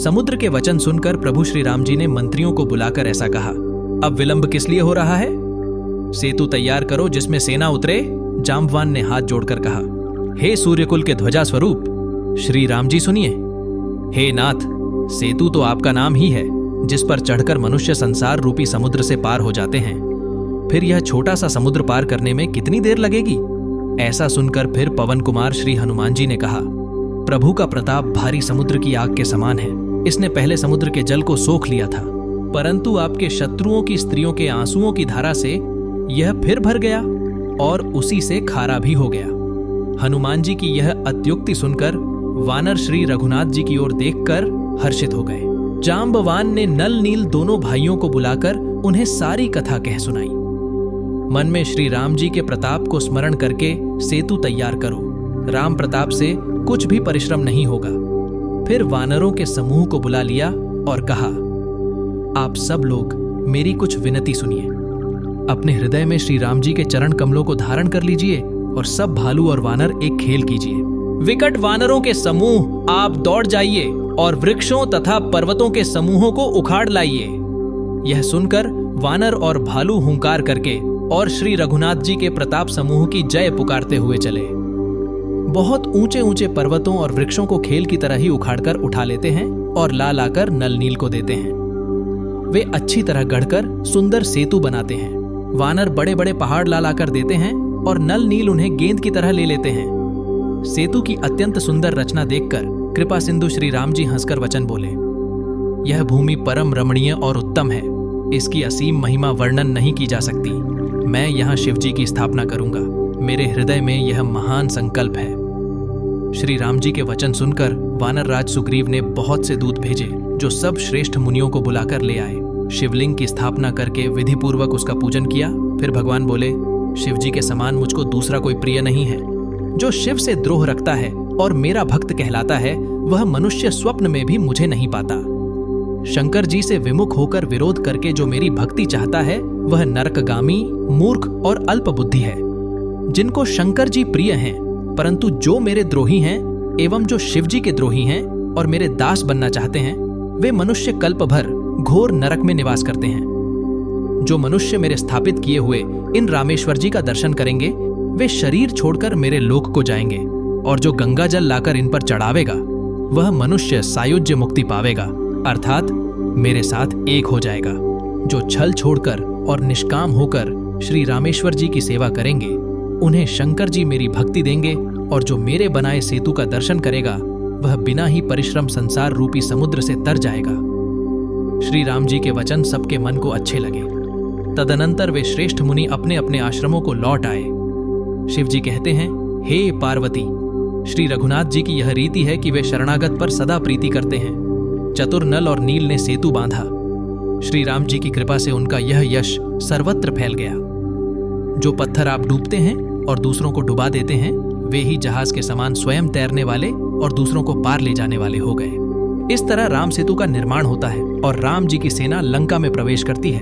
समुद्र के वचन सुनकर प्रभु श्री राम जी ने मंत्रियों को बुलाकर ऐसा कहा, अब विलंब किस लिए हो रहा है? सेतु तैयार करो जिसमें सेना उतरे। जांबवान ने हाथ जोड़कर कहा, हे सूर्यकुल के ध्वजा स्वरूप श्री राम जी सुनिए। हे नाथ, सेतु तो आपका नाम ही है, जिस पर चढ़कर मनुष्य संसार रूपी समुद्र से पार हो जाते हैं। फिर यह छोटा सा समुद्र पार करने में कितनी देर लगेगी? ऐसा सुनकर फिर पवन कुमार श्री हनुमान जी ने कहा, प्रभु का प्रताप भारी समुद्र की आग के समान है। इसने पहले समुद्र के जल को सोख लिया था, परंतु आपके शत्रुओं की स्त्रियों के आंसुओं की धारा से यह फिर भर गया और उसी से खारा भी हो गया। हनुमान जी की यह अत्युक्ति सुनकर वानर श्री रघुनाथ जी की ओर देखकर हर्षित हो गए। जांबवान ने नल नील दोनों भाइयों को बुलाकर उन्हें सारी कथा कह सुनाई। मन में श्री राम जी के प्रताप को स्मरण करके सेतु तैयार करो, राम प्रताप से कुछ भी परिश्रम नहीं होगा। फिर वानरों के समूह को बुला लिया और कहा, आप सब लोग मेरी कुछ विनती सुनिए। अपने हृदय में श्री राम जी के चरण कमलों को धारण कर लीजिए और सब भालू और वानर एक खेल कीजिए। विकट वानरों के समूह आप दौड़ जाइए और वृक्षों तथा पर्वतों के समूहों को उखाड़ लाइए। यह सुनकर वानर और भालू हुंकार करके और श्री रघुनाथ जी के प्रताप समूह की जय पुकारते हुए चले। बहुत ऊंचे ऊंचे पर्वतों और वृक्षों को खेल की तरह ही उखाड़कर उठा लेते हैं और ला लाकर नल नील को देते हैं। वे अच्छी तरह गढ़कर सुंदर सेतु बनाते हैं। वानर बड़े बड़े पहाड़ ला लाकर देते हैं और नल नील उन्हें गेंद की तरह ले लेते हैं। सेतु की अत्यंत सुंदर रचना देखकर कृपा सिंधु श्री राम जी हंसकर वचन बोले, यह भूमि परम रमणीय और उत्तम है। इसकी असीम महिमा वर्णन नहीं की जा सकती। मैं यहाँ शिव जी की स्थापना करूंगा। मेरे हृदय में यह महान संकल्प है। श्री राम जी के वचन सुनकर वानर राज सुग्रीव ने बहुत से दूत भेजे, जो सब श्रेष्ठ मुनियों को बुलाकर ले आए। शिवलिंग की स्थापना करके विधि पूर्वक उसका पूजन किया। फिर भगवान बोले, शिव जी के समान मुझको दूसरा कोई प्रिय नहीं है। जो शिव से द्रोह रखता है और मेरा भक्त कहलाता है, वह मनुष्य स्वप्न में भी मुझे नहीं पाता। शंकर जी से विमुख होकर विरोध करके जो मेरी भक्ति चाहता है, वह नरकगामी, मूर्ख और अल्प बुद्धि है। जिनको शंकर जी प्रिय हैं, परंतु जो मेरे द्रोही हैं एवं जो शिव जी के द्रोही हैं और मेरे दास बनना चाहते हैं, वे मनुष्य कल्प भर घोर नरक में निवास करते हैं। जो मनुष्य मेरे स्थापित किए हुए इन रामेश्वर जी का दर्शन करेंगे, वे शरीर छोड़कर मेरे लोक को जाएंगे, और जो गंगा जल लाकर इन पर चढ़ावेगा, वह मनुष्य सायुज्य मुक्ति पावेगा, अर्थात मेरे साथ एक हो जाएगा। जो छल छोड़कर और निष्काम होकर श्री रामेश्वर जी की सेवा करेंगे, उन्हें शंकर जी मेरी भक्ति देंगे, और जो मेरे बनाए सेतु का दर्शन करेगा, वह बिना ही परिश्रम संसार रूपी समुद्र से तर जाएगा। श्री राम जी के वचन सबके मन को अच्छे लगे। तदनंतर वे श्रेष्ठ मुनि अपने अपने आश्रमों को लौट आए। शिव जी कहते हैं, हे पार्वती, श्री रघुनाथ जी की यह रीति है कि वे शरणागत पर सदा प्रीति करते हैं। चतुर नल और नील ने सेतु बांधा। श्री राम जी की कृपा से उनका यह यश सर्वत्र फैल गया। जो पत्थर आप डूबते हैं और दूसरों को डुबा देते हैं, वे ही जहाज के समान स्वयं तैरने वाले और दूसरों को पार ले जाने वाले हो गए। इस तरह राम सेतु का निर्माण होता है और राम जी की सेना लंका में प्रवेश करती है।